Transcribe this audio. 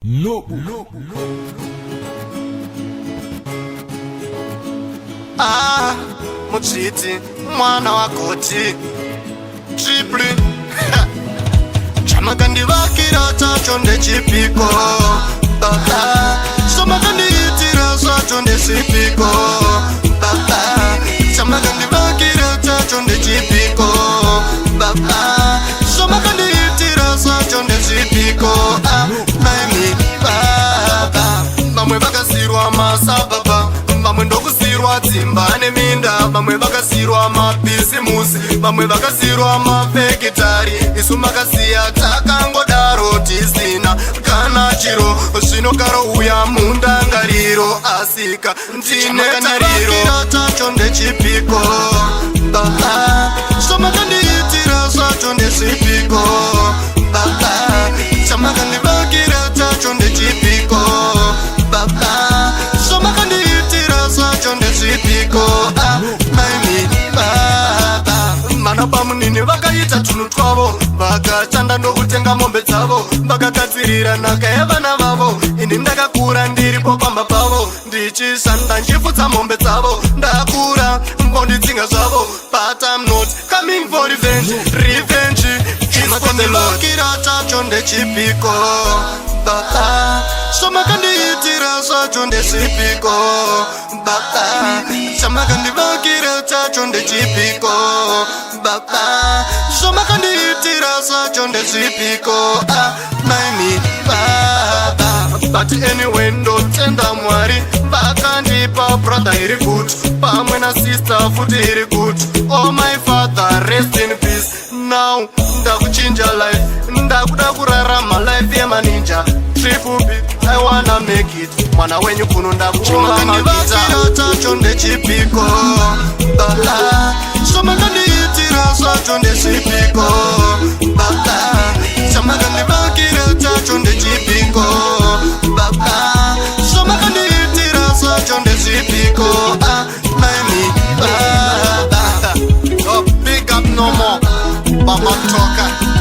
No. Muchiti mwana wa koti triple chamakandivakira tacho ndechipiko baba somakandiitira zvacho ndezvipiko baba chamakandivakira tacho ndechipiko baba somakandiitira zvacho ndezvipiko maimi baba vamwe vakasirwa masababa vamwe ndokusirwa dzimba neminda vamwe vakasirwa mabhisimusi vamwe vakasirwa mafekitari isu makasiya takangodaro tisina kana chiro zvino karouya mundangariro asika ndine tariro tacho ndechipiko baba zvamakandiitira zvacho ndezvipiko baba chamakandivakira tacho ndechipiko baba zvamakandiyitira zvacho ndezvipiko maimi baba mana pamunini vakaita tunhu twavo vakatanda ndokutenga mombe dzavo vakagadzirira nhaka yevana vavo ini ndakakura ndiripo pamba pavo ndichishanda nchifudza mombe dzavo ndakura mbondidzinga zvavo but I'm not coming for revenge vakandivakira tacho ndechipiko baba zvamakandiyitira zvacho ndezvipiko baba zvamakandivakira tacho ndechipiko baba zvamakandiyitira zvacho ndezvipiko maimi baba but anyway ndotenda mwari vakandipa brother iri good pamwe na sister futi iri good oh my father rest in peace now ndakuchinja life ndakuda kurarama life yemaninja triple B I wanna make it mwana wenyu kuno ndakuchimakandivakira tacho ndechipiko baba zvamakandiyitira zvacho ndezvipiko baba zvamakandivakira tacho ndechipiko baba zvamakandiyitira zvacho ndezvipiko maimi baba big up no more Baba Toka